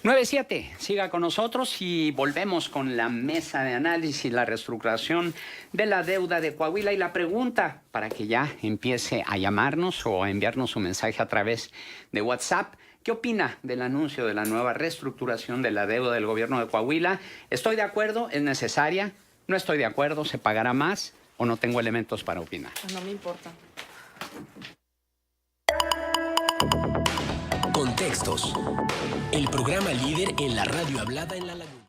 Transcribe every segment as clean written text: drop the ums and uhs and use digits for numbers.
9-7, siga con nosotros y volvemos con la mesa de análisis, la reestructuración de la deuda de Coahuila y la pregunta para que ya empiece a llamarnos o a enviarnos un mensaje a través de WhatsApp. ¿Qué opina del anuncio de la nueva reestructuración de la deuda del gobierno de Coahuila? ¿Estoy de acuerdo? ¿Es necesaria? ¿No estoy de acuerdo? ¿Se pagará más? ¿O no tengo elementos para opinar? No me importa. Contextos. El programa líder en la radio hablada en La Laguna.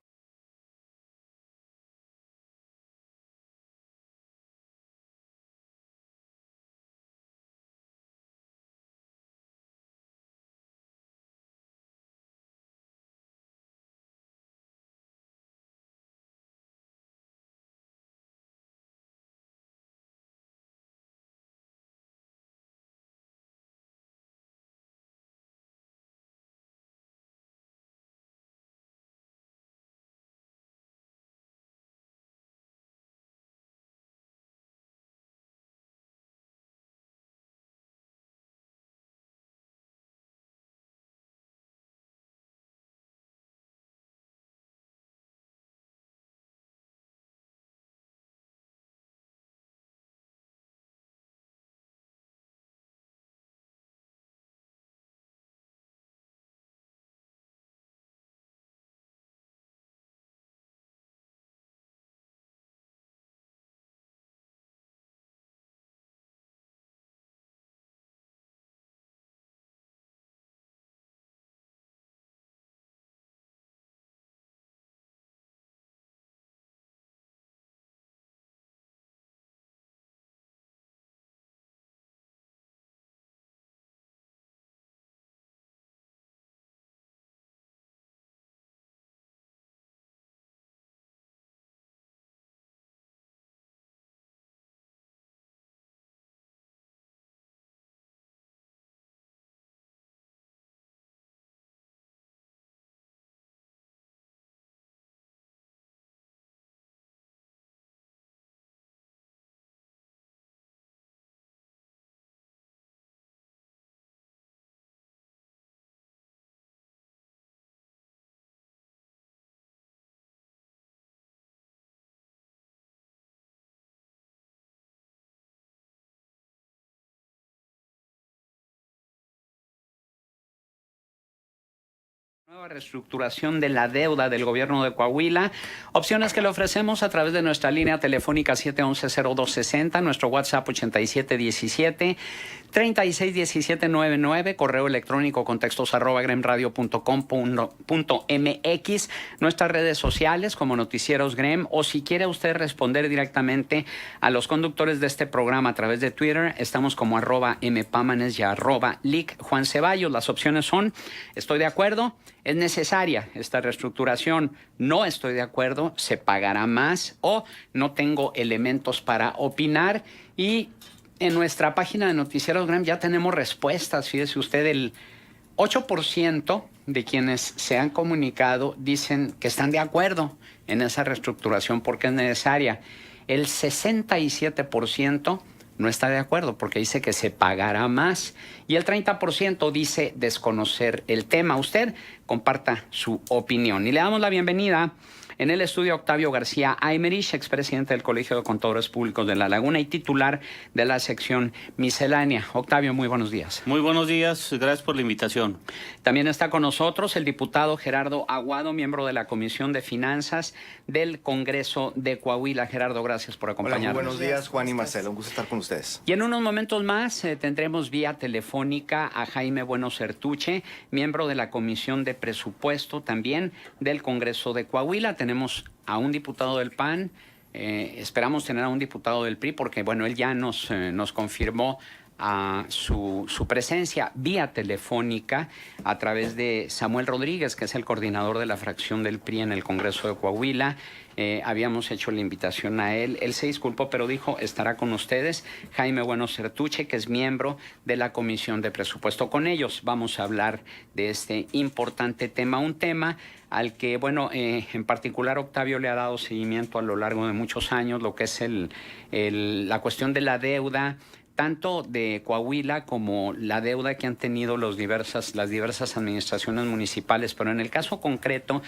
Nueva reestructuración de la deuda del gobierno de Coahuila. Opciones que le ofrecemos a través de nuestra línea telefónica 711-0260, nuestro WhatsApp 8717-361799, correo electrónico contextos@gremradio.com.mx, nuestras redes sociales como Noticieros Grem, o si quiere usted responder directamente a los conductores de este programa a través de Twitter, estamos como @mpámanes y @lic Juan Ceballos. Las opciones son: estoy de acuerdo, es necesaria esta reestructuración, no estoy de acuerdo, se pagará más, o no tengo elementos para opinar. Y en nuestra página de Noticieros Grem ya tenemos respuestas. Fíjese usted, el 8% de quienes se han comunicado dicen que están de acuerdo en esa reestructuración porque es necesaria. El 67% no está de acuerdo porque dice que se pagará más. Y el 30% dice desconocer el tema. Usted comparta su opinión. Y le damos la bienvenida en el estudio a Octavio García Aymerich, expresidente del Colegio de Contadores Públicos de La Laguna y titular de la sección miscelánea. Octavio, muy buenos días. Muy buenos días, gracias por la invitación. También está con nosotros el diputado Gerardo Aguado, miembro de la Comisión de Finanzas del Congreso de Coahuila. Gerardo, gracias por acompañarnos. Hola, muy buenos días, Juan y Marcelo. Un gusto estar con ustedes. Y en unos momentos más tendremos vía telefónica a Jaime Bueno Certuche, miembro de la Comisión de Presupuesto también del Congreso de Coahuila. Tenemos a un diputado del PAN, esperamos tener a un diputado del PRI porque, bueno, él ya nos confirmó a su presencia vía telefónica a través de Samuel Rodríguez, que es el coordinador de la fracción del PRI en el Congreso de Coahuila. Habíamos hecho la invitación a él. Él se disculpó, pero dijo estará con ustedes. Jaime Bueno Certuche, que es miembro de la Comisión de Presupuesto. Con ellos vamos a hablar de este importante tema, un tema al que, bueno, en particular Octavio le ha dado seguimiento a lo largo de muchos años, lo que es la cuestión de la deuda tanto de Coahuila como la deuda que han tenido las diversas administraciones municipales, pero en el caso concreto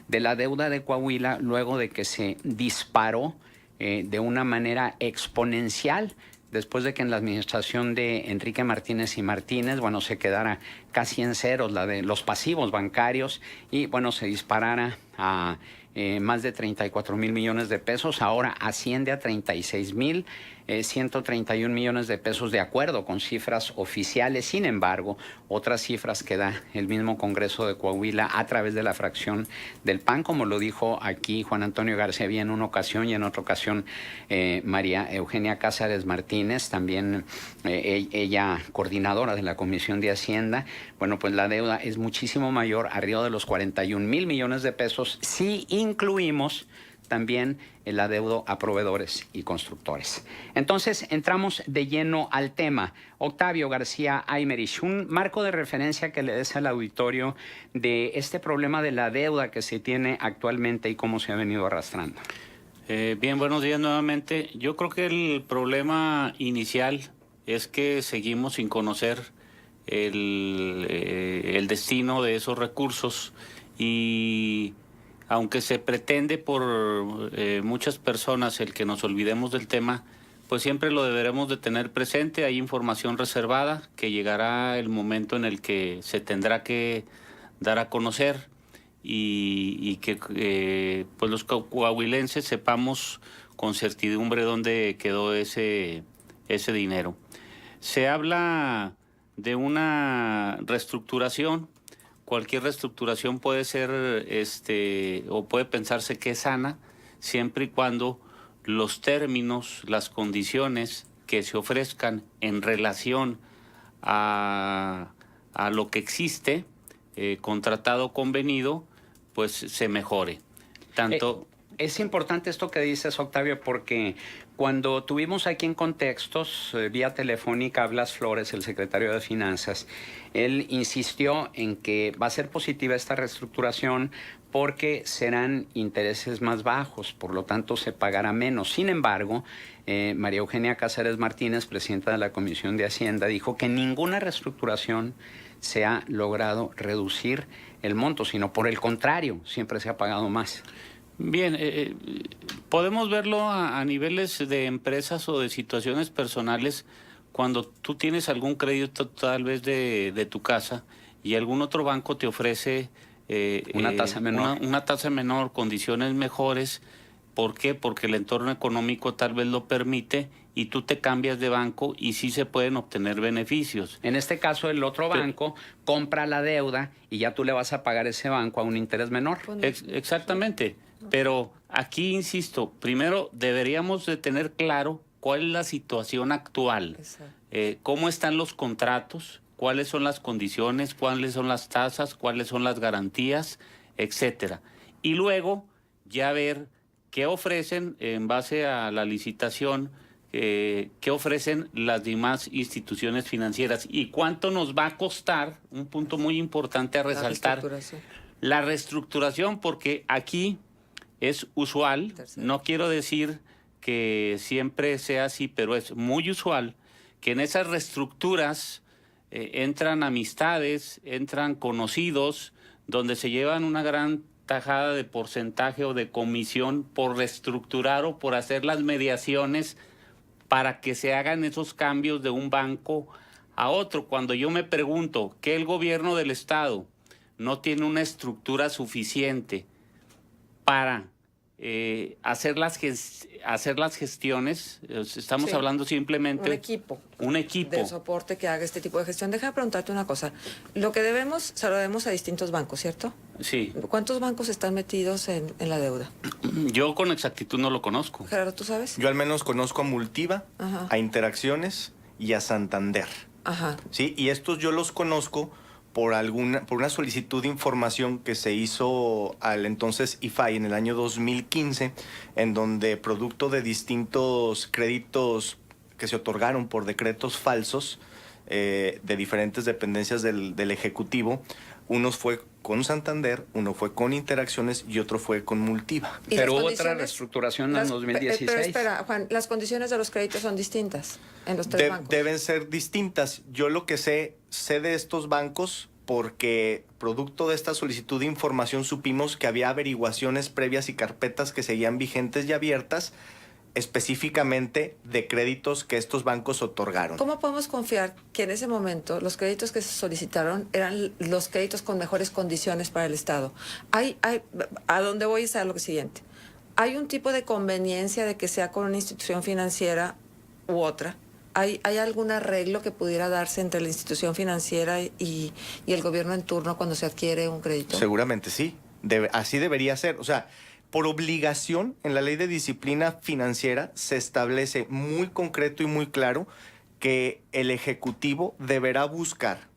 de la deuda de Coahuila, luego de que se disparó de una manera exponencial, después de que en la administración de Enrique Martínez y Martínez, bueno, se quedara casi en ceros la de los pasivos bancarios y, bueno, se disparara a más de 34 mil millones de pesos, ahora asciende a 36 mil 131 millones de pesos de acuerdo con cifras oficiales. Sin embargo, otras cifras que da el mismo Congreso de Coahuila a través de la fracción del PAN, como lo dijo aquí Juan Antonio García Villa en una ocasión y en otra ocasión María Eugenia Cázares Martínez, también ella coordinadora de la Comisión de Hacienda. Bueno, pues la deuda es muchísimo mayor, arriba de los 41 mil millones de pesos, si incluimos también el adeudo a proveedores y constructores. Entonces, entramos de lleno al tema. Octavio García Aymerich, un marco de referencia que le des al auditorio de este problema de la deuda que se tiene actualmente y cómo se ha venido arrastrando. Bien, buenos días nuevamente. Yo creo que el problema inicial es que seguimos sin conocer el destino de esos recursos y aunque se pretende por muchas personas el que nos olvidemos del tema, pues siempre lo deberemos de tener presente. Hay información reservada que llegará el momento en el que se tendrá que dar a conocer y que pues los coahuilenses sepamos con certidumbre dónde quedó ese dinero. Se habla de una reestructuración. Cualquier reestructuración puede ser o puede pensarse que es sana siempre y cuando los términos, las condiciones que se ofrezcan en relación a lo que existe, contratado, convenido, pues se mejore. Tanto... Es importante esto que dices, Octavio, porque cuando tuvimos aquí en Contextos, vía telefónica, a Blas Flores, el secretario de Finanzas, él insistió en que va a ser positiva esta reestructuración porque serán intereses más bajos, por lo tanto se pagará menos. Sin embargo, María Eugenia Cázares Martínez, presidenta de la Comisión de Hacienda, dijo que ninguna reestructuración se ha logrado reducir el monto, sino por el contrario, siempre se ha pagado más. Bien, podemos verlo a niveles de empresas o de situaciones personales cuando tú tienes algún crédito tal vez de tu casa y algún otro banco te ofrece una tasa menor. Una tasa menor, condiciones mejores. ¿Por qué? Porque el entorno económico tal vez lo permite y tú te cambias de banco y sí se pueden obtener beneficios. En este caso, el otro banco compra la deuda y ya tú le vas a pagar ese banco a un interés menor. Exactamente. Pero aquí, insisto, primero deberíamos de tener claro cuál es la situación actual, cómo están los contratos, cuáles son las condiciones, cuáles son las tasas, cuáles son las garantías, etcétera. Y luego ya ver qué ofrecen en base a la licitación, qué ofrecen las demás instituciones financieras y cuánto nos va a costar, un punto muy importante a resaltar, la reestructuración, porque aquí es usual, no quiero decir que siempre sea así, pero es muy usual que en esas reestructuras entran amistades, entran conocidos, donde se llevan una gran tajada de porcentaje o de comisión por reestructurar o por hacer las mediaciones para que se hagan esos cambios de un banco a otro. Cuando yo me pregunto que el gobierno del estado no tiene una estructura suficiente para hacer las gestiones, estamos hablando simplemente... Un equipo. De soporte que haga este tipo de gestión. Déjame preguntarte una cosa. Lo que debemos, se lo debemos a distintos bancos, ¿cierto? Sí. ¿Cuántos bancos están metidos en la deuda? Yo con exactitud no lo conozco. Gerardo, ¿tú sabes? Yo al menos conozco a Multiva, a Interacciones y a Santander. Ajá. Sí, y estos yo los conozco por una solicitud de información que se hizo al entonces IFAI en el año 2015, en donde producto de distintos créditos que se otorgaron por decretos falsos de diferentes dependencias del Ejecutivo, Uno fue con Santander, uno fue con Interacciones y otro fue con Multiva. ¿Y Pero las hubo otra condiciones? reestructuración en 2016. Pero espera, Juan, las condiciones de los créditos son distintas en los tres bancos. Deben ser distintas. Yo lo que sé de estos bancos porque producto de esta solicitud de información supimos que había averiguaciones previas y carpetas que seguían vigentes y abiertas específicamente de créditos que estos bancos otorgaron. ¿Cómo podemos confiar que en ese momento los créditos que se solicitaron eran los créditos con mejores condiciones para el Estado? A dónde voy es a lo siguiente. ¿Hay un tipo de conveniencia de que sea con una institución financiera u otra? ¿Hay algún arreglo que pudiera darse entre la institución financiera y el gobierno en turno cuando se adquiere un crédito? Seguramente sí. Así debería ser. O sea, por obligación, en la Ley de Disciplina Financiera se establece muy concreto y muy claro que el Ejecutivo deberá buscar,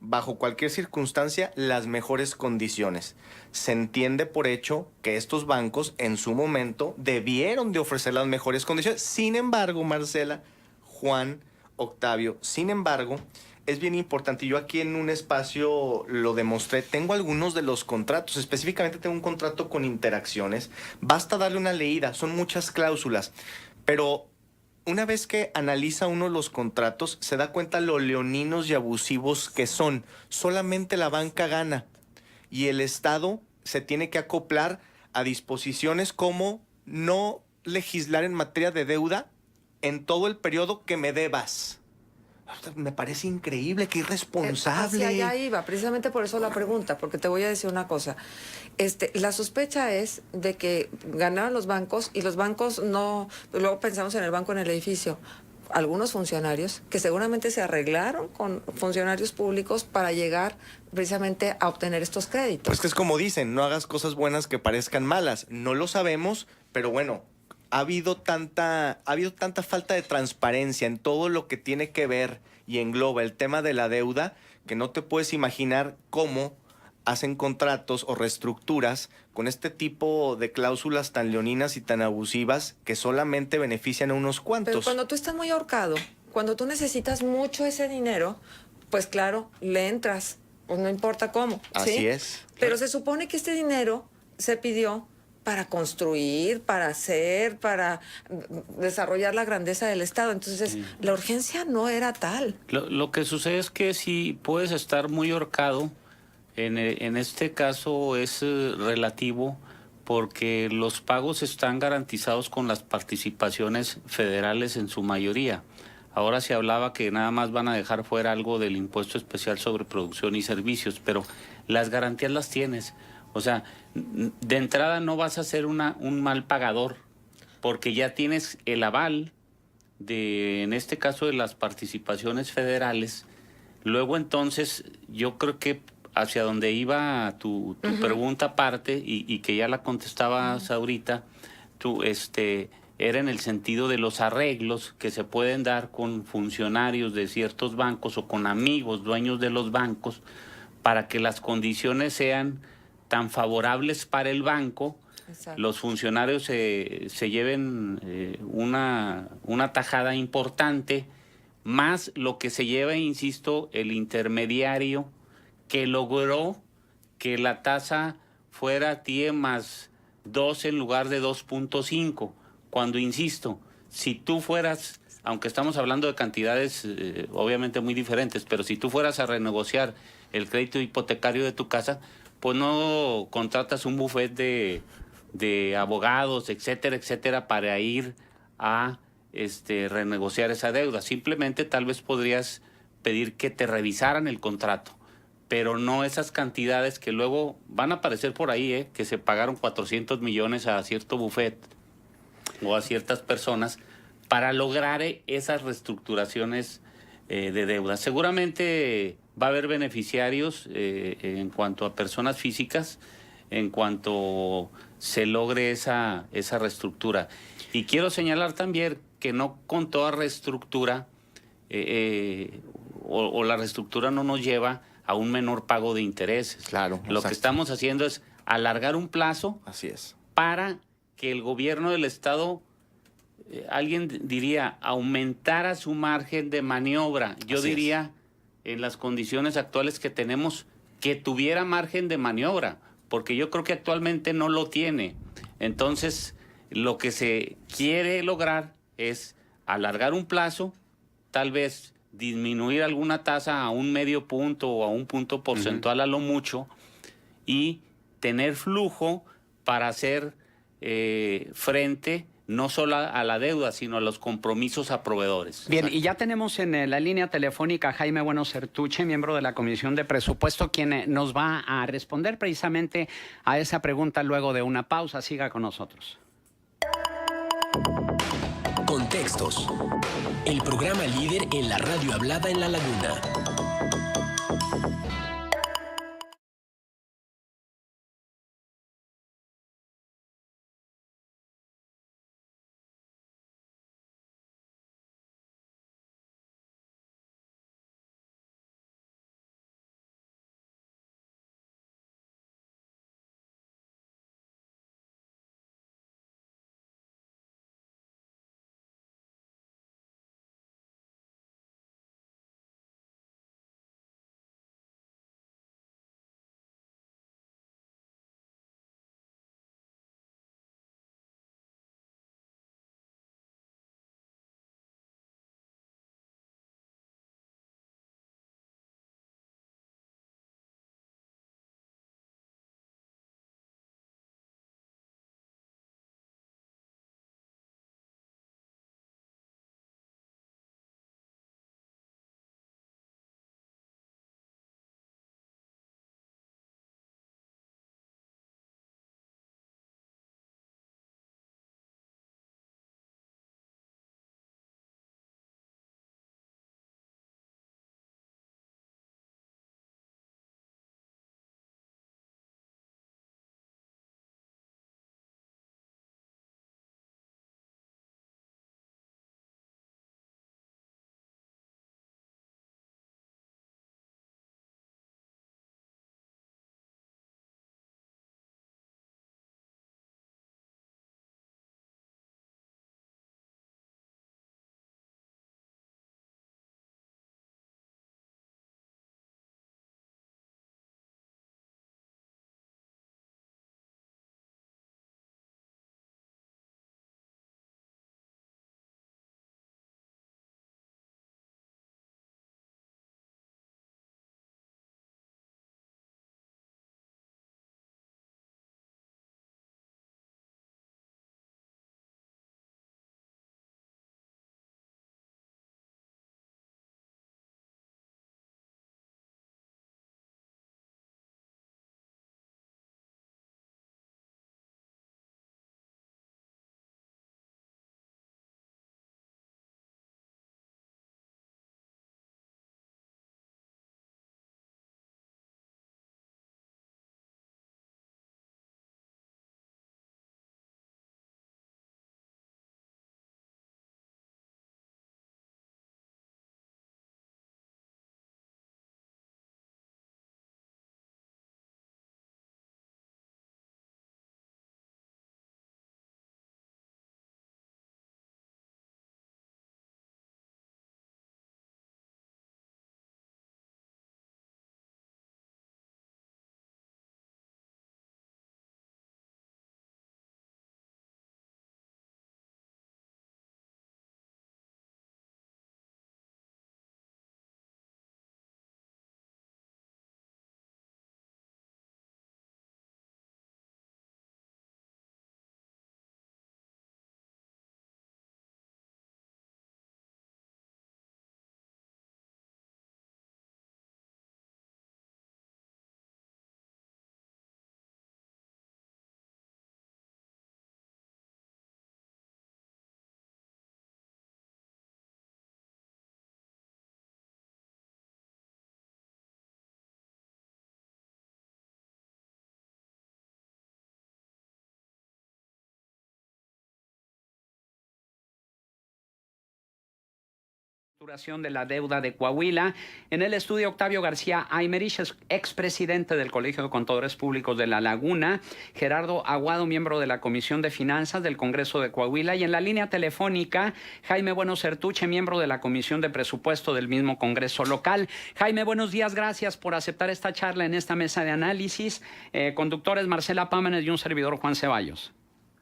bajo cualquier circunstancia, las mejores condiciones. Se entiende por hecho que estos bancos, en su momento, debieron de ofrecer las mejores condiciones. Sin embargo, Marcela, Juan, Octavio, sin embargo, es bien importante. Yo aquí en un espacio lo demostré. Tengo algunos de los contratos. Específicamente tengo un contrato con Interacciones. Basta darle una leída. Son muchas cláusulas. Pero una vez que analiza uno los contratos, se da cuenta lo leoninos y abusivos que son. Solamente la banca gana. Y el Estado se tiene que acoplar a disposiciones como no legislar en materia de deuda en todo el periodo que me debas. Me parece increíble, qué irresponsable. Hacia allá iba, precisamente por eso la pregunta, porque te voy a decir una cosa. La sospecha es de que ganaron los bancos y los bancos no... Luego pensamos en el banco en el edificio. Algunos funcionarios que seguramente se arreglaron con funcionarios públicos para llegar precisamente a obtener estos créditos. Pues que es como dicen, no hagas cosas buenas que parezcan malas. No lo sabemos, pero bueno... Ha habido tanta falta de transparencia en todo lo que tiene que ver y engloba el tema de la deuda que no te puedes imaginar cómo hacen contratos o reestructuras con este tipo de cláusulas tan leoninas y tan abusivas que solamente benefician a unos cuantos. Pero cuando tú estás muy ahorcado, cuando tú necesitas mucho ese dinero, pues claro, le entras, pues no importa cómo. Así ¿sí? es. Pero se supone que este dinero se pidió para construir, para hacer, para desarrollar la grandeza del Estado. Entonces, la urgencia no era tal. Lo que sucede es que si puedes estar muy ahorcado, en este caso es relativo porque los pagos están garantizados con las participaciones federales en su mayoría. Ahora se hablaba que nada más van a dejar fuera algo del impuesto especial sobre producción y servicios, pero las garantías las tienes. O sea, de entrada no vas a ser un mal pagador, porque ya tienes el aval en este caso, de las participaciones federales. Luego, entonces, yo creo que hacia donde iba tu pregunta aparte, y que ya la contestabas ahorita, era en el sentido de los arreglos que se pueden dar con funcionarios de ciertos bancos o con amigos, dueños de los bancos, para que las condiciones sean tan favorables para el banco. Exacto. Los funcionarios se lleven una tajada importante, más lo que se lleva, insisto, el intermediario que logró que la tasa fuera TIE más 2 en lugar de 2.5, cuando, insisto, si tú fueras, aunque estamos hablando de cantidades obviamente muy diferentes, pero si tú fueras a renegociar el crédito hipotecario de tu casa, pues no contratas un buffet de abogados, etcétera, etcétera, para ir a renegociar esa deuda. Simplemente tal vez podrías pedir que te revisaran el contrato, pero no esas cantidades que luego van a aparecer por ahí, que se pagaron 400 millones a cierto buffet o a ciertas personas para lograr esas reestructuraciones de deuda. Seguramente va a haber beneficiarios en cuanto a personas físicas, en cuanto se logre esa reestructura. Y quiero señalar también que no con toda reestructura o la reestructura no nos lleva a un menor pago de intereses. Claro. Lo que estamos haciendo es alargar un plazo. Así es. Para que el gobierno del Estado, alguien diría, aumentara su margen de maniobra. Yo diría, en las condiciones actuales que tenemos, que tuviera margen de maniobra, porque yo creo que actualmente no lo tiene. Entonces, lo que se quiere lograr es alargar un plazo, tal vez disminuir alguna tasa a un medio punto o a un punto porcentual a lo mucho, y tener flujo para hacer frente no solo a la deuda, sino a los compromisos a proveedores. Bien, y ya tenemos en la línea telefónica a Jaime Bueno Certuche, miembro de la Comisión de Presupuesto, quien nos va a responder precisamente a esa pregunta luego de una pausa. Siga con nosotros. Contextos. El programa líder en la radio hablada en La Laguna. reestructuración de la deuda de Coahuila. En el estudio Octavio García Aymerich, expresidente del Colegio de Contadores Públicos de La Laguna, Gerardo Aguado, miembro de la Comisión de Finanzas del Congreso de Coahuila, y en la línea telefónica Jaime Bueno Certuche, miembro de la Comisión de Presupuesto del mismo Congreso local. Jaime, buenos días, gracias por aceptar esta charla en esta mesa de análisis. Conductores Marcela Pámanes y un servidor Juan Ceballos.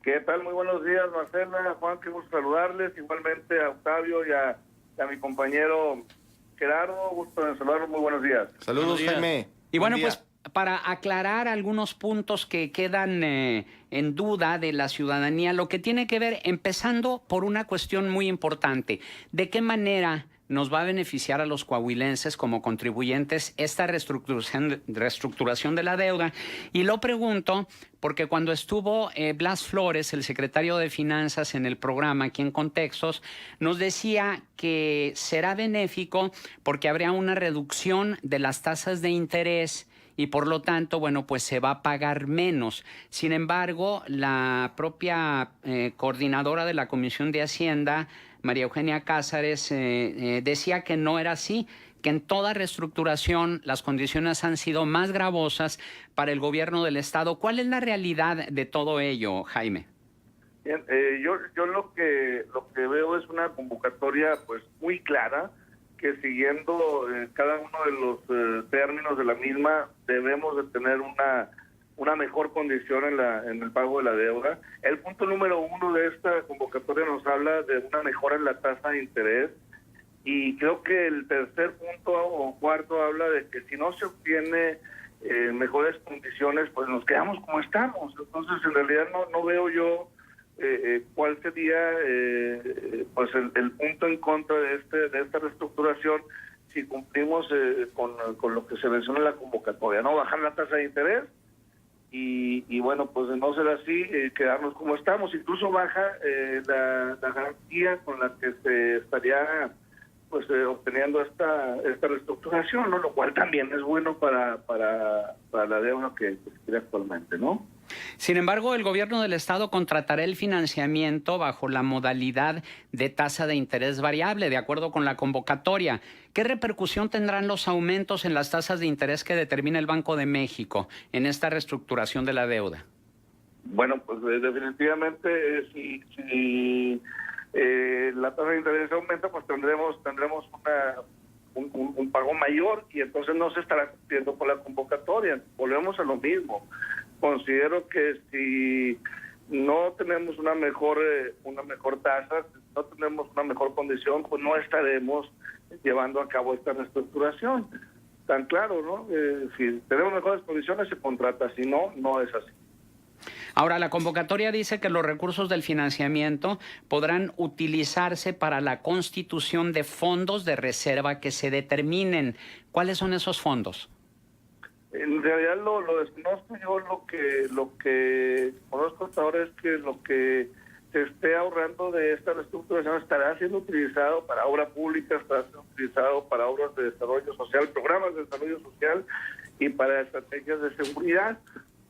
¿Qué tal? Muy buenos días, Marcela, Juan, qué gusto saludarles, igualmente a Octavio y a mi compañero Gerardo, gusto en saludarlos, muy buenos días. Saludos, Jaime. Y bueno, Buen día. pues para aclarar algunos puntos que quedan en duda de la ciudadanía, lo que tiene que ver, empezando por una cuestión muy importante, ¿de qué manera nos va a beneficiar a los coahuilenses como contribuyentes esta reestructuración de la deuda? Y lo pregunto porque cuando estuvo Blas Flores, el secretario de Finanzas, en el programa aquí en Contextos, nos decía que será benéfico porque habría una reducción de las tasas de interés y por lo tanto, bueno, pues se va a pagar menos. Sin embargo, la propia coordinadora de la Comisión de Hacienda, María Eugenia Cázares, decía que no era así, que en toda reestructuración las condiciones han sido más gravosas para el gobierno del Estado. ¿Cuál es la realidad de todo ello, Jaime? Bien, yo lo que veo es una convocatoria pues muy clara, que siguiendo cada uno de los términos de la misma debemos de tener una mejor condición en el pago de la deuda. El punto número 1 de esta convocatoria nos habla de una mejora en la tasa de interés, y creo que el tercer punto o cuarto habla de que si no se obtiene mejores condiciones, pues nos quedamos como estamos. Entonces, en realidad no veo yo cuál sería pues el punto en contra de esta reestructuración si cumplimos con lo que se menciona en la convocatoria, ¿no? Bajar la tasa de interés y bueno, pues de no ser así, quedarnos como estamos. Incluso baja la garantía con la que se estaría pues obteniendo esta reestructuración, ¿no? Lo cual también es bueno para la deuda que se quiere actualmente, ¿no? Sin embargo, el gobierno del Estado contratará el financiamiento bajo la modalidad de tasa de interés variable, de acuerdo con la convocatoria. ¿Qué repercusión tendrán los aumentos en las tasas de interés que determina el Banco de México en esta reestructuración de la deuda? Bueno, pues definitivamente si la tasa de interés aumenta, pues tendremos un pago mayor y entonces no se estará cumpliendo con la convocatoria. Volvemos a lo mismo. Considero que si no tenemos una mejor tasa, no tenemos una mejor condición, pues no estaremos llevando a cabo esta reestructuración. Tan claro, ¿no? Si tenemos mejores condiciones se contrata, si no, no es así. Ahora, la convocatoria dice que los recursos del financiamiento podrán utilizarse para la constitución de fondos de reserva que se determinen. ¿Cuáles son esos fondos? En realidad lo desconozco. Yo lo que conozco hasta ahora es que lo que se esté ahorrando de esta reestructuración estará siendo utilizado para obra pública, estará siendo utilizado para obras de desarrollo social, programas de desarrollo social y para estrategias de seguridad,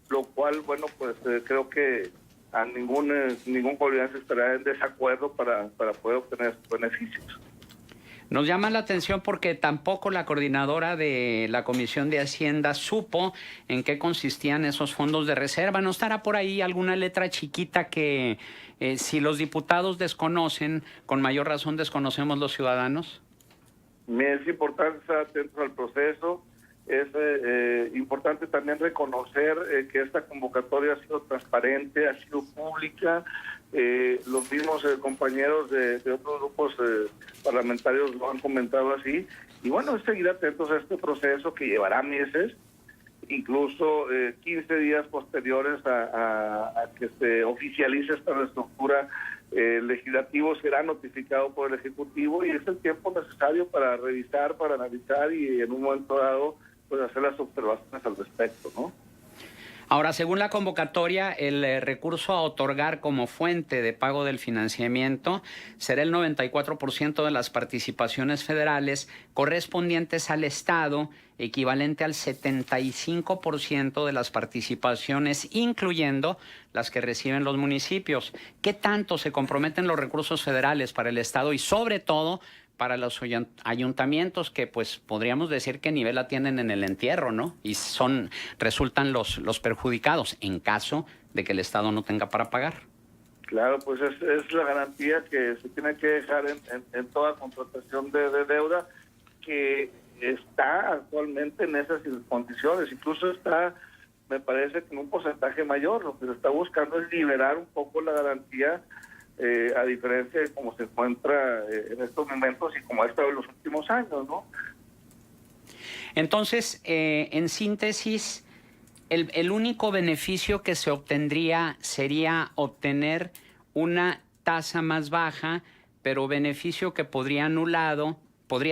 lo cual, bueno, pues creo que a ningún coahuilense estará en desacuerdo para poder obtener estos beneficios. Nos llama la atención porque tampoco la coordinadora de la Comisión de Hacienda supo en qué consistían esos fondos de reserva. ¿No estará por ahí alguna letra chiquita que si los diputados desconocen, con mayor razón desconocemos los ciudadanos? Es importante estar atentos al proceso. Es importante también reconocer que esta convocatoria ha sido transparente, ha sido pública. Los mismos compañeros de otros grupos parlamentarios lo han comentado así. Y bueno, es seguir atentos a este proceso que llevará meses, incluso 15 días posteriores a que se oficialice esta reestructura. El legislativo será notificado por el Ejecutivo y es el tiempo necesario para revisar, para analizar y en un momento dado pues hacer las observaciones al respecto, ¿no? Ahora, según la convocatoria, el recurso a otorgar como fuente de pago del financiamiento será el 94% de las participaciones federales correspondientes al Estado, equivalente al 75% de las participaciones, incluyendo las que reciben los municipios. ¿Qué tanto se comprometen los recursos federales para el Estado y, sobre todo, para los ayuntamientos que pues podríamos decir que nivel la tienen en el entierro, ¿no? Y resultan los perjudicados en caso de que el Estado no tenga para pagar. Claro, pues es la garantía que se tiene que dejar en toda contratación de deuda, que está actualmente en esas condiciones, incluso está, me parece, que en un porcentaje mayor. Lo que se está buscando es liberar un poco la garantía, a diferencia de cómo se encuentra en estos momentos y como ha estado en los últimos años, ¿no? Entonces, en síntesis, el único beneficio que se obtendría sería obtener una tasa más baja, pero beneficio que podría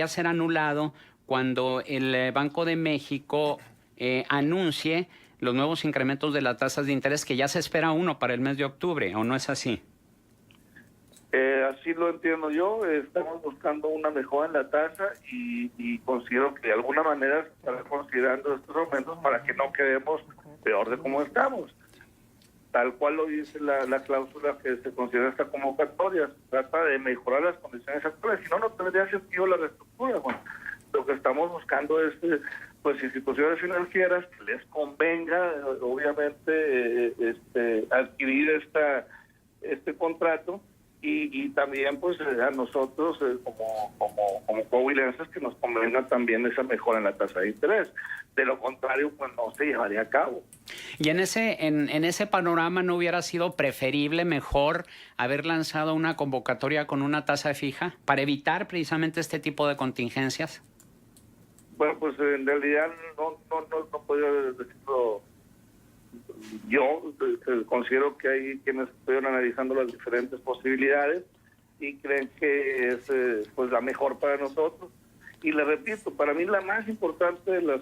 ser anulado cuando el Banco de México anuncie los nuevos incrementos de las tasas de interés, que ya se espera uno para el mes de octubre, ¿o no es así? Así lo entiendo yo. Estamos buscando una mejora en la tasa y considero que de alguna manera se estará considerando estos aumentos para que no quedemos peor de como estamos. Tal cual lo dice la cláusula que se considera esta convocatoria. Se trata de mejorar las condiciones actuales, si no, no tendría sentido la reestructura. Bueno, lo que estamos buscando es pues instituciones financieras que les convenga, obviamente, adquirir este contrato, y también pues a nosotros como coahuilenses que nos convenga también esa mejora en la tasa de interés. De lo contrario, pues no se llevaría a cabo. Y en ese panorama, ¿no hubiera sido preferible, mejor, haber lanzado una convocatoria con una tasa fija para evitar precisamente este tipo de contingencias? Bueno, pues en realidad no podría decirlo. Yo considero que hay quienes estuvieron analizando las diferentes posibilidades y creen que es pues la mejor para nosotros. Y le repito, para mí la más importante de las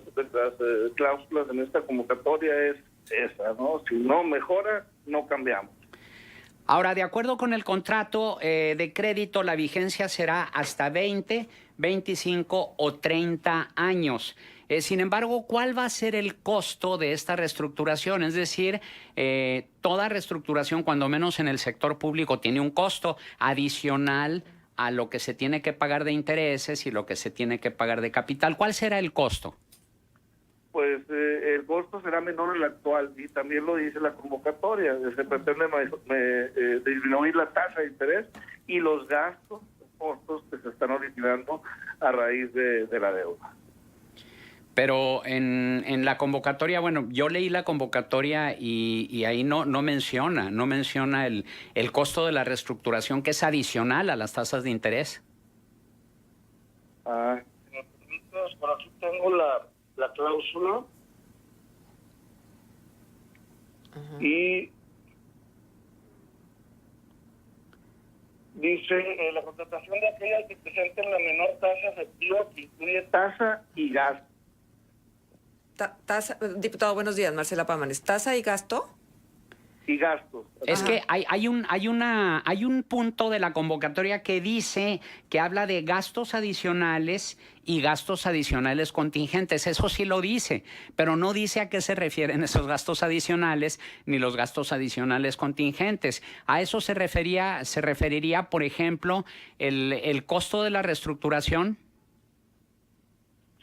cláusulas en esta convocatoria es esa, ¿no? Si no mejora, no cambiamos. Ahora, de acuerdo con el contrato de crédito, la vigencia será hasta 20, 25 o 30 años. Sin embargo, ¿cuál va a ser el costo de esta reestructuración? Es decir, toda reestructuración, cuando menos en el sector público, tiene un costo adicional a lo que se tiene que pagar de intereses y lo que se tiene que pagar de capital. ¿Cuál será el costo? Pues el costo será menor al actual, y también lo dice la convocatoria. Se pretende disminuir la tasa de interés y los gastos, los costos que se están originando a raíz de la deuda. Pero en la convocatoria, bueno, yo leí la convocatoria y ahí no menciona el costo de la reestructuración, que es adicional a las tasas de interés. Si me permites, por aquí tengo la cláusula. Y dice, la contratación de aquellas que presenten la menor tasa efectiva, que incluye tasa y gasto. Diputado, buenos días, Marcela Pámanes. ¿Tasa y gasto? Y gastos. Es que hay un punto de la convocatoria que dice, que habla de gastos adicionales y gastos adicionales contingentes. Eso sí lo dice, pero no dice a qué se refieren esos gastos adicionales ni los gastos adicionales contingentes. A eso se referiría, por ejemplo, el costo de la reestructuración.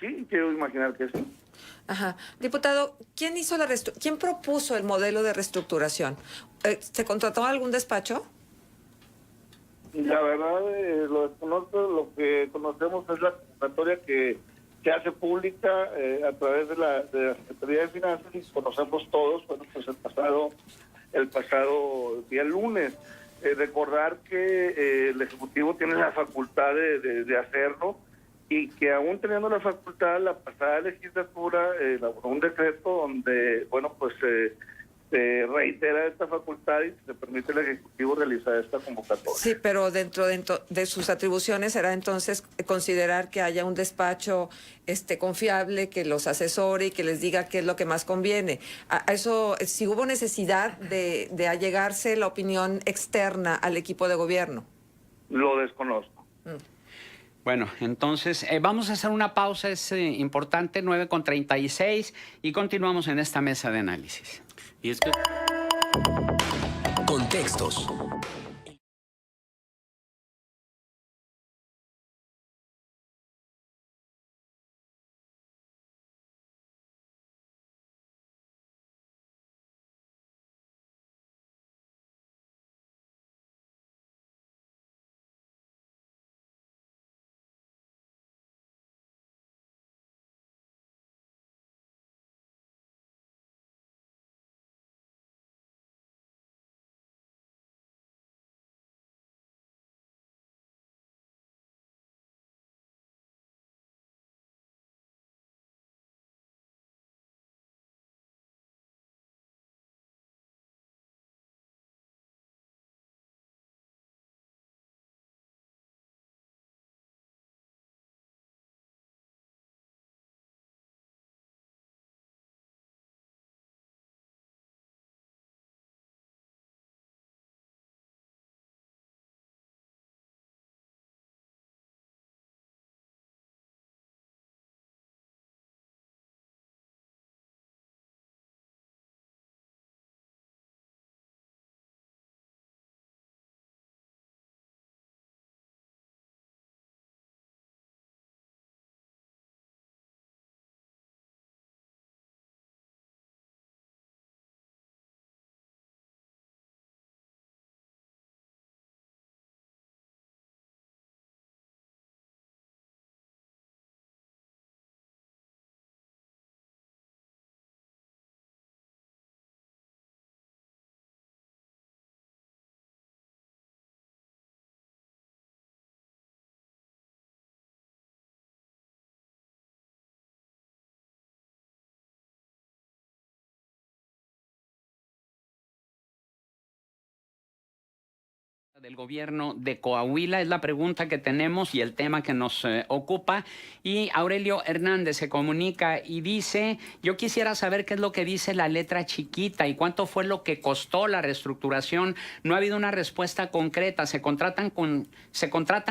Sí, quiero imaginar que sí. Ajá. Diputado, ¿quién propuso el modelo de reestructuración? ¿Se contrató algún despacho? La verdad, lo que conocemos es la convocatoria que se hace pública a través de la Secretaría de Finanzas, y conocemos todos, bueno, pues el pasado día lunes. Recordar que el Ejecutivo tiene la facultad de hacerlo, y que aún teniendo la facultad, la pasada legislatura elaboró un decreto donde, bueno, pues se reitera esta facultad y se permite al Ejecutivo realizar esta convocatoria. Sí, pero dentro de sus atribuciones será entonces considerar que haya un despacho confiable, que los asesore y que les diga qué es lo que más conviene. A eso, si hubo necesidad de allegarse la opinión externa al equipo de gobierno. Lo desconozco. Bueno, entonces vamos a hacer una pausa, es importante, 9:36, y continuamos en esta mesa de análisis. Y es que... Contextos. Del gobierno de Coahuila es la pregunta que tenemos y el tema que nos ocupa. Y Aurelio Hernández se comunica y dice: yo quisiera saber qué es lo que dice la letra chiquita y cuánto fue lo que costó la reestructuración. No ha habido una respuesta concreta. Se contratan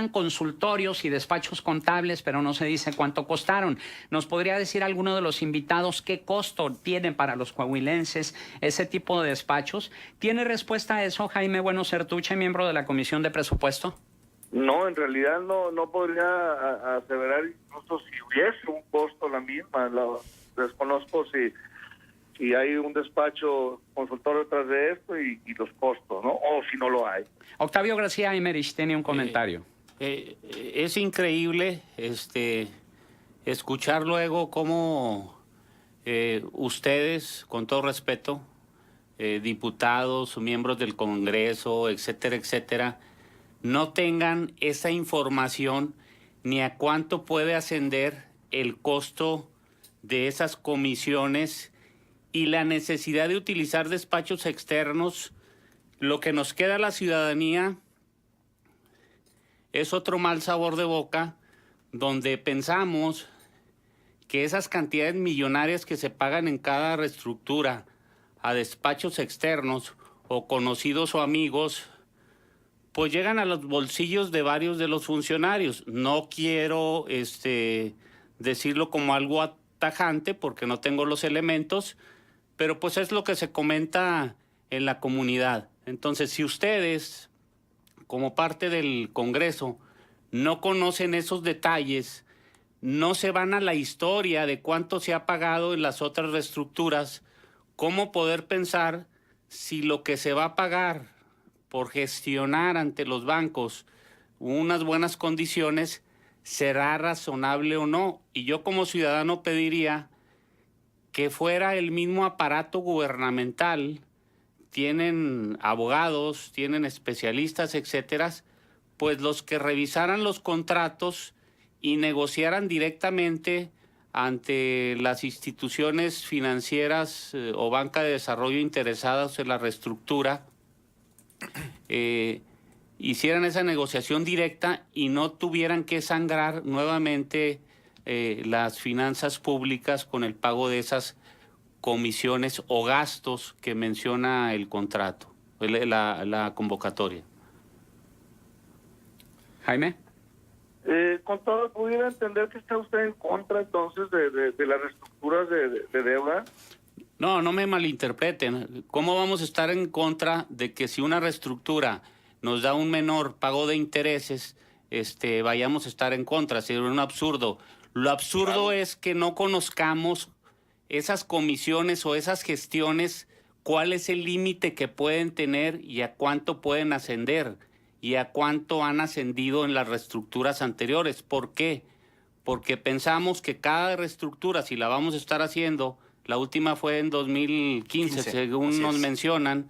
consultorios y despachos contables, pero no se dice cuánto costaron. ¿Nos podría decir alguno de los invitados qué costo tiene para los coahuilenses ese tipo de despachos? ¿Tiene respuesta a eso Jaime Bueno Certuche, miembro de la Comisión de Presupuesto? No, en realidad no podría aseverar incluso si hubiese un costo la misma. Desconozco si hay un despacho consultor detrás de esto y los costos, ¿no? O si no lo hay. Octavio García Aymerich tiene un comentario. Es increíble escuchar luego cómo ustedes, con todo respeto, diputados, miembros del Congreso, etcétera, etcétera, no tengan esa información ni a cuánto puede ascender el costo de esas comisiones y la necesidad de utilizar despachos externos. Lo que nos queda a la ciudadanía es otro mal sabor de boca, donde pensamos que esas cantidades millonarias que se pagan en cada reestructura a despachos externos o conocidos o amigos, pues llegan a los bolsillos de varios de los funcionarios. No quiero decirlo como algo atajante porque no tengo los elementos, pero pues es lo que se comenta en la comunidad. Entonces, si ustedes, como parte del Congreso, no conocen esos detalles, no se van a la historia de cuánto se ha pagado en las otras reestructuras, ¿cómo poder pensar si lo que se va a pagar por gestionar ante los bancos unas buenas condiciones será razonable o no? Y yo como ciudadano pediría que fuera el mismo aparato gubernamental, tienen abogados, tienen especialistas, etcétera, pues los que revisaran los contratos y negociaran directamente ante las instituciones financieras o banca de desarrollo interesadas en la reestructura, hicieran esa negociación directa y no tuvieran que sangrar nuevamente las finanzas públicas con el pago de esas comisiones o gastos que menciona el contrato, la convocatoria. Jaime. Con todo, ¿pudiera entender que está usted en contra entonces de las reestructuras de deuda? No me malinterpreten. ¿Cómo vamos a estar en contra de que si una reestructura nos da un menor pago de intereses, vayamos a estar en contra? Sería un absurdo. Lo absurdo es que no conozcamos esas comisiones o esas gestiones, cuál es el límite que pueden tener y a cuánto pueden ascender y a cuánto han ascendido en las reestructuras anteriores. ¿Por qué? Porque pensamos que cada reestructura, si la vamos a estar haciendo, la última fue en 2015, según nos mencionan,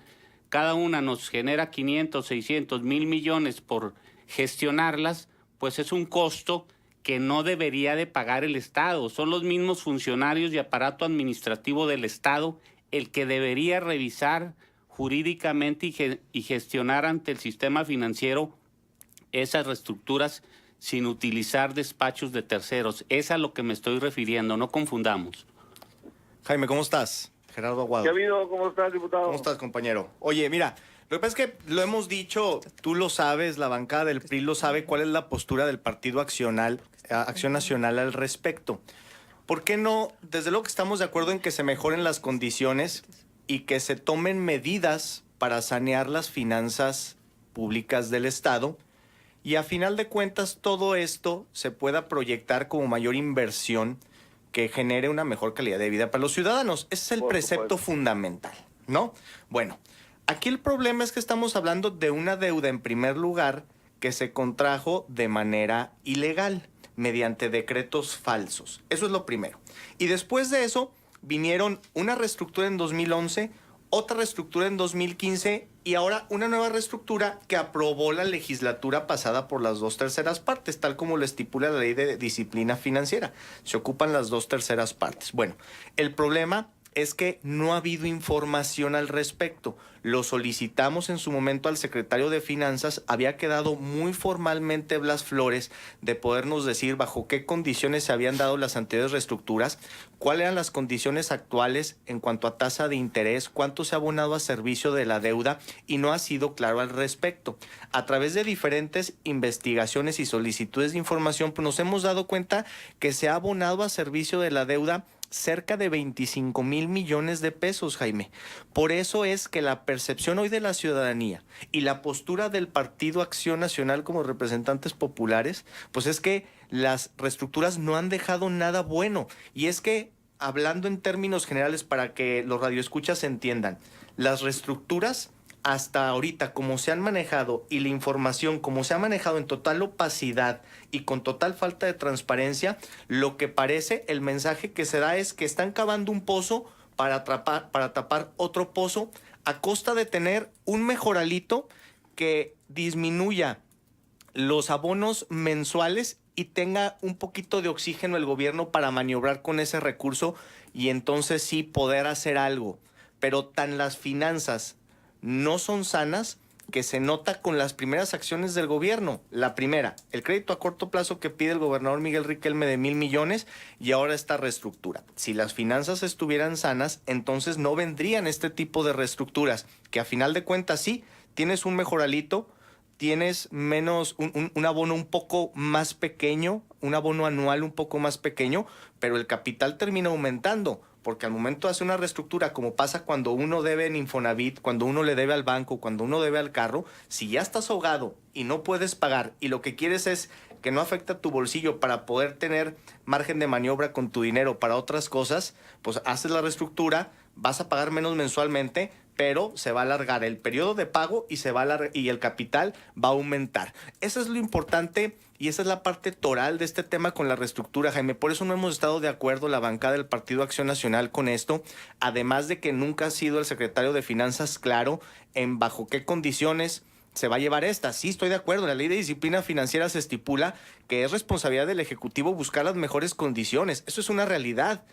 cada una nos genera 500, 600, 1,000 millones por gestionarlas, pues es un costo que no debería de pagar el Estado. Son los mismos funcionarios y aparato administrativo del Estado el que debería revisar jurídicamente y gestionar ante el sistema financiero esas reestructuras sin utilizar despachos de terceros. Es a lo que me estoy refiriendo, no confundamos. Jaime, ¿cómo estás? Gerardo Aguado. ¿Qué ha habido? ¿Cómo estás, diputado? ¿Cómo estás, compañero? Oye, mira, lo que pasa es que lo hemos dicho, tú lo sabes, la bancada del PRI lo sabe, cuál es la postura del Partido Acción Nacional al respecto. ¿Por qué no? Desde luego que estamos de acuerdo en que se mejoren las condiciones y que se tomen medidas para sanear las finanzas públicas del Estado y a final de cuentas todo esto se pueda proyectar como mayor inversión que genere una mejor calidad de vida para los ciudadanos. Ese es el precepto fundamental, ¿no? Bueno, aquí el problema es que estamos hablando de una deuda en primer lugar que se contrajo de manera ilegal, mediante decretos falsos. Eso es lo primero. Y después de eso vinieron una reestructura en 2011, otra reestructura en 2015 y ahora una nueva reestructura que aprobó la legislatura pasada por las 2/3 partes, tal como lo estipula la ley de disciplina financiera. Se ocupan las 2/3 partes. Bueno, el problema es que no ha habido información al respecto. Lo solicitamos en su momento al secretario de Finanzas, había quedado muy formalmente Blas Flores de podernos decir bajo qué condiciones se habían dado las anteriores reestructuras, cuáles eran las condiciones actuales en cuanto a tasa de interés, cuánto se ha abonado a servicio de la deuda, y no ha sido claro al respecto. A través de diferentes investigaciones y solicitudes de información, pues nos hemos dado cuenta que se ha abonado a servicio de la deuda cerca de 25,000 millones de pesos, Jaime. Por eso es que la percepción hoy de la ciudadanía y la postura del Partido Acción Nacional como representantes populares, pues es que las reestructuras no han dejado nada bueno. Y es que, hablando en términos generales para que los radioescuchas entiendan, las reestructuras hasta ahorita, como se han manejado, y la información como se ha manejado en total opacidad y con total falta de transparencia, lo que parece, el mensaje que se da es que están cavando un pozo para tapar otro pozo a costa de tener un mejoralito que disminuya los abonos mensuales y tenga un poquito de oxígeno el gobierno para maniobrar con ese recurso y entonces sí poder hacer algo. Pero tan las finanzas no son sanas que se nota con las primeras acciones del gobierno. La primera, el crédito a corto plazo que pide el gobernador Miguel Riquelme de 1,000 millones y ahora esta reestructura. Si las finanzas estuvieran sanas, entonces no vendrían este tipo de reestructuras, que a final de cuentas sí, tienes un mejoralito, tienes menos, un abono un poco más pequeño, un abono anual un poco más pequeño, pero el capital termina aumentando. Porque al momento de hacer una reestructura, como pasa cuando uno debe en Infonavit, cuando uno le debe al banco, cuando uno debe al carro, si ya estás ahogado y no puedes pagar y lo que quieres es que no afecte a tu bolsillo para poder tener margen de maniobra con tu dinero para otras cosas, pues haces la reestructura, vas a pagar menos mensualmente, pero se va a alargar el periodo de pago y y el capital va a aumentar. Eso es lo importante y esa es la parte toral de este tema con la reestructura, Jaime. Por eso no hemos estado de acuerdo la bancada del Partido Acción Nacional con esto, además de que nunca ha sido el secretario de Finanzas claro en bajo qué condiciones se va a llevar esta. Sí, estoy de acuerdo. La ley de disciplina financiera se estipula que es responsabilidad del Ejecutivo buscar las mejores condiciones. Eso es una realidad.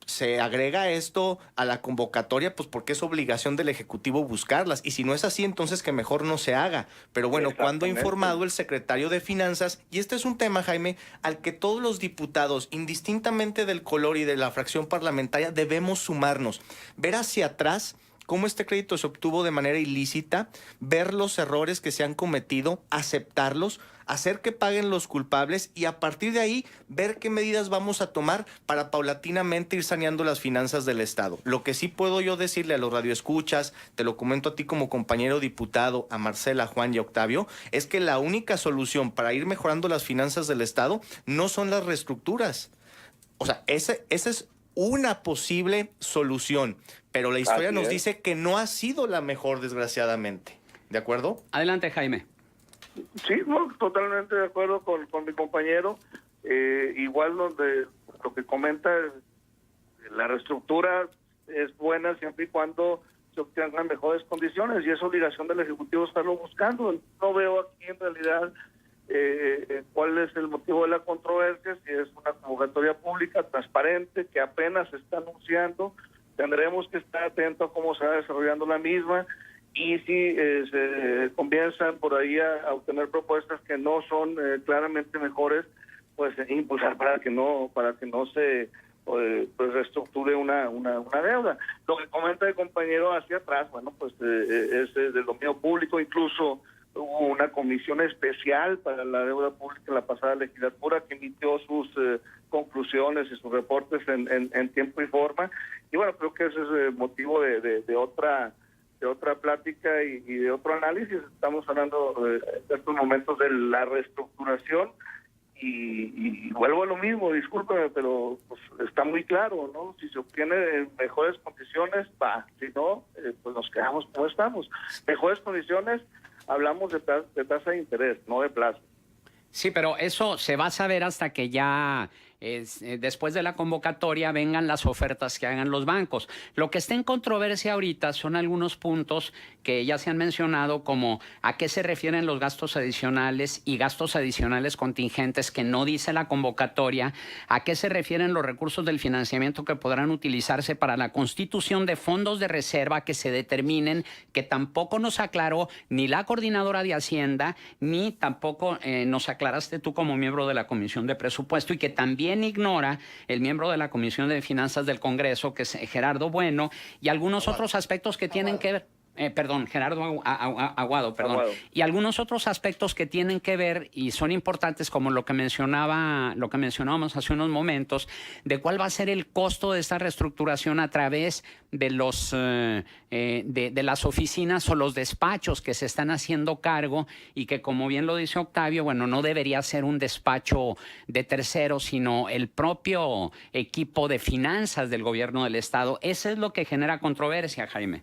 Se agrega esto a la convocatoria, pues porque es obligación del Ejecutivo buscarlas. Y si no es así, entonces que mejor no se haga. Pero bueno, cuando ha informado el secretario de Finanzas, y este es un tema, Jaime, al que todos los diputados, indistintamente del color y de la fracción parlamentaria, debemos sumarnos. Ver hacia atrás cómo este crédito se obtuvo de manera ilícita, ver los errores que se han cometido, aceptarlos, hacer que paguen los culpables y a partir de ahí ver qué medidas vamos a tomar para paulatinamente ir saneando las finanzas del Estado. Lo que sí puedo yo decirle a los radioescuchas, te lo comento a ti como compañero diputado, a Marcela, Juan y a Octavio, es que la única solución para ir mejorando las finanzas del Estado no son las reestructuras. O sea, esa es una posible solución, pero la historia nos dice que no ha sido la mejor, desgraciadamente. ¿De acuerdo? Adelante, Jaime. Sí, no, totalmente de acuerdo con mi compañero. Igual lo que comenta, la reestructura es buena siempre y cuando se obtengan mejores condiciones y es obligación del Ejecutivo estarlo buscando. No veo aquí en realidad cuál es el motivo de la controversia, si es una convocatoria pública transparente que apenas se está anunciando. Tendremos que estar atentos a cómo se va desarrollando la misma y si se comienzan por ahí a obtener propuestas que no son claramente mejores, pues impulsar para que no se pues reestructure una deuda. Lo que comenta el compañero hacia atrás, bueno, pues es del dominio público. Incluso hubo una comisión especial para la deuda pública en la pasada legislatura que emitió sus conclusiones y sus reportes en tiempo y forma. Y bueno, creo que ese es motivo de otra plática y de otro análisis. Estamos hablando en estos momentos de la reestructuración y vuelvo a lo mismo, discúlpeme, pero pues está muy claro, ¿no? Si se obtiene en mejores condiciones, va. Si no, pues nos quedamos como estamos. Mejores condiciones, hablamos de tasa de interés, no de plazo. Sí, pero eso se va a saber hasta que ya después de la convocatoria vengan las ofertas que hagan los bancos. Lo que está en controversia ahorita son algunos puntos que ya se han mencionado, como a qué se refieren los gastos adicionales y gastos adicionales contingentes que no dice la convocatoria, a qué se refieren los recursos del financiamiento que podrán utilizarse para la constitución de fondos de reserva que se determinen, que tampoco nos aclaró ni la coordinadora de Hacienda, ni tampoco nos aclaraste tú como miembro de la Comisión de Presupuesto, y que también ignora el miembro de la Comisión de Finanzas del Congreso, que es Gerardo Bueno, y algunos otros aspectos que tienen que ver. Gerardo Aguado, perdón. Aguado. Y algunos otros aspectos que tienen que ver y son importantes, como lo que mencionábamos hace unos momentos, de cuál va a ser el costo de esta reestructuración a través de los de las oficinas o los despachos que se están haciendo cargo, y que, como bien lo dice Octavio, bueno, no debería ser un despacho de terceros, sino el propio equipo de finanzas del gobierno del estado. Eso es lo que genera controversia, Jaime.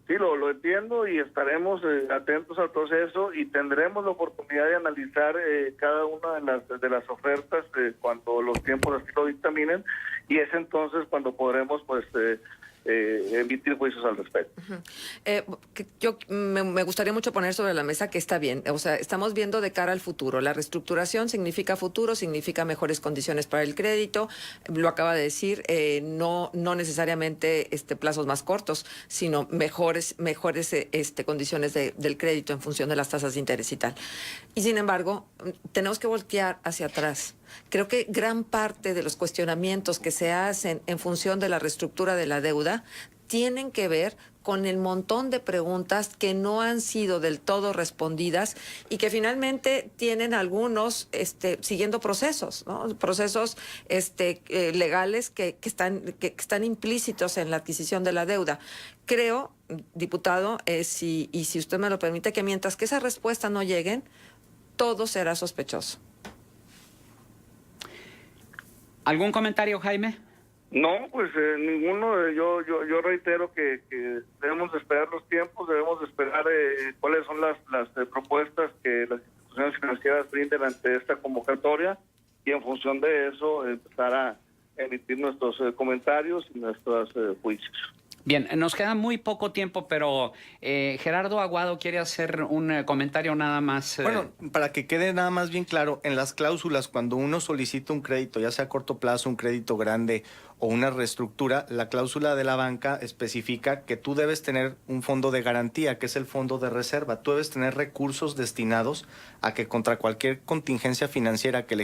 Sí, lo entiendo, y estaremos atentos al proceso y tendremos la oportunidad de analizar cada una de las ofertas cuando los tiempos así lo dictaminen, y es entonces cuando podremos emitir juicios al respecto. Yo me gustaría mucho poner sobre la mesa que está bien, o sea, estamos viendo de cara al futuro. La reestructuración significa futuro, significa mejores condiciones para el crédito, lo acaba de decir, no necesariamente plazos más cortos, sino mejores condiciones del crédito en función de las tasas de interés y tal. Y sin embargo, tenemos que voltear hacia atrás. Creo que gran parte de los cuestionamientos que se hacen en función de la reestructura de la deuda tienen que ver con el montón de preguntas que no han sido del todo respondidas y que finalmente tienen algunos siguiendo procesos, ¿no? Procesos legales que están implícitos en la adquisición de la deuda. Creo, diputado, y si usted me lo permite, que mientras que esas respuestas no lleguen, todo será sospechoso. ¿Algún comentario, Jaime? No, pues ninguno. Yo reitero que debemos esperar los tiempos, debemos esperar cuáles son las propuestas que las instituciones financieras brinden ante esta convocatoria, y en función de eso empezar a emitir nuestros comentarios y nuestros juicios. Bien, nos queda muy poco tiempo, pero Gerardo Aguado quiere hacer un comentario nada más. Bueno, para que quede nada más bien claro, en las cláusulas, cuando uno solicita un crédito, ya sea a corto plazo, un crédito grande o una reestructura, la cláusula de la banca especifica que tú debes tener un fondo de garantía, que es el fondo de reserva. Tú debes tener recursos destinados a que contra cualquier contingencia financiera que el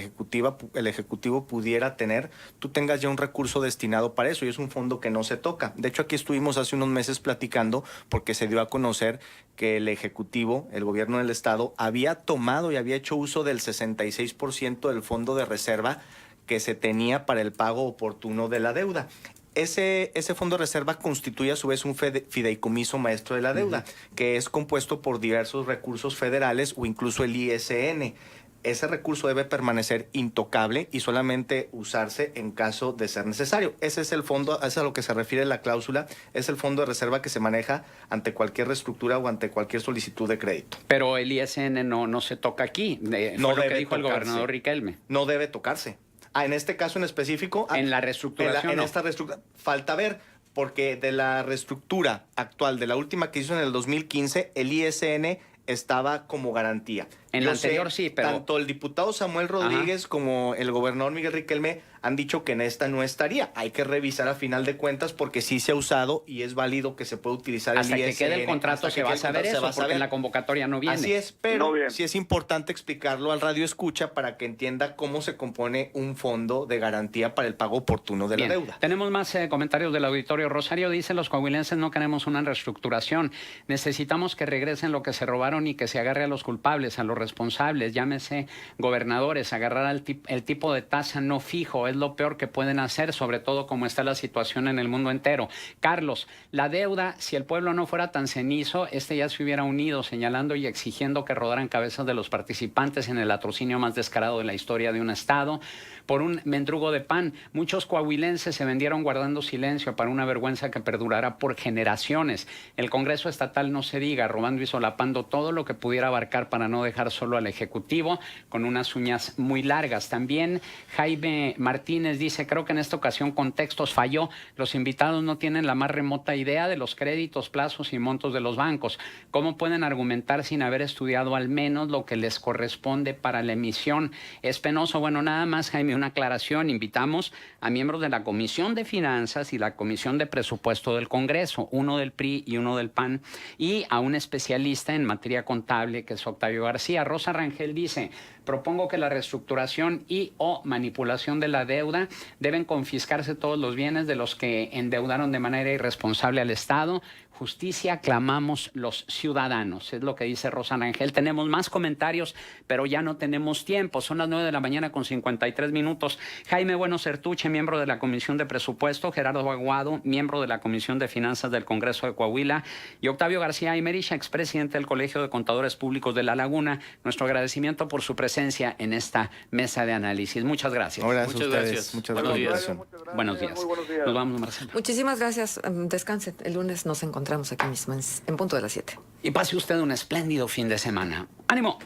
ejecutivo pudiera tener, tú tengas ya un recurso destinado para eso, y es un fondo que no se toca. De hecho, aquí estuvimos hace unos meses platicando porque se dio a conocer que el Ejecutivo, el gobierno del Estado, había tomado y había hecho uso del 66% del fondo de reserva que se tenía para el pago oportuno de la deuda. Ese fondo de reserva constituye a su vez un fideicomiso maestro de la deuda, que es compuesto por diversos recursos federales o incluso el ISN. Ese recurso debe permanecer intocable y solamente usarse en caso de ser necesario. Ese es el fondo, es a lo que se refiere la cláusula, es el fondo de reserva que se maneja ante cualquier reestructura o ante cualquier solicitud de crédito. Pero el ISN no se toca aquí, No fue lo que debe dijo el tocarse. gobernador Riquelme. No debe tocarse. En este caso en específico... En la reestructuración, En no. esta reestructura, falta ver, porque de la reestructura actual, de la última que hizo en el 2015, el ISN estaba como garantía. En la anterior sí, pero... Tanto el diputado Samuel Rodríguez como el gobernador Miguel Riquelme han dicho que en esta no estaría. Hay que revisar a final de cuentas porque sí se ha usado y es válido que se pueda utilizar Hasta el que ISN. quede el contrato se va a saber eso, porque en la convocatoria no viene. Así es, pero No viene. sí es importante explicarlo al radio escucha para que entienda cómo se compone un fondo de garantía para el pago oportuno de Bien, la deuda. tenemos más comentarios del auditorio. Rosario dice: los coahuilenses no queremos una reestructuración, necesitamos que regresen lo que se robaron y que se agarre a los culpables, a los responsables, llámese gobernadores, agarrar el tipo de tasa no fijo, es lo peor que pueden hacer, sobre todo como está la situación en el mundo entero. Carlos, la deuda, si el pueblo no fuera tan cenizo, ya se hubiera unido señalando y exigiendo que rodaran cabezas de los participantes en el latrocinio más descarado de la historia de un estado por un mendrugo de pan. Muchos coahuilenses se vendieron guardando silencio para una vergüenza que perdurará por generaciones. El Congreso estatal, no se diga, robando y solapando todo lo que pudiera abarcar para no dejar solo al Ejecutivo con unas uñas muy largas. También Jaime Martínez dice, creo que en esta ocasión Contextos falló. Los invitados no tienen la más remota idea de los créditos, plazos y montos de los bancos. ¿Cómo pueden argumentar sin haber estudiado al menos lo que les corresponde para la emisión? Es penoso. Bueno, nada más, Jaime, una aclaración. Invitamos a miembros de la Comisión de Finanzas y la Comisión de Presupuesto del Congreso, uno del PRI y uno del PAN, y a un especialista en materia contable, que es Octavio García. Rosa Rangel dice, propongo que la reestructuración y o manipulación de la deuda deben confiscarse todos los bienes de los que endeudaron de manera irresponsable al Estado. Justicia clamamos los ciudadanos, es lo que dice Rosa Rangel. Tenemos más comentarios, pero ya no tenemos tiempo. Son las 9 de la mañana con 53 minutos. Jaime Bueno Certuche, miembro de la Comisión de Presupuesto, Gerardo Aguado, miembro de la Comisión de Finanzas del Congreso de Coahuila, y Octavio García Aymerich, expresidente del Colegio de Contadores Públicos de La Laguna. Nuestro agradecimiento por su presencia en esta mesa de análisis. Muchas gracias. Gracias a Muchas ustedes. gracias. Muchas Buenos gracias. días. Buenos días. Muy buenos días. Nos vamos, Marcelo. Muchísimas gracias. Descansen. El lunes nos encontramos aquí mismo en punto de las 7. Y pase usted un espléndido fin de semana. ¡Ánimo!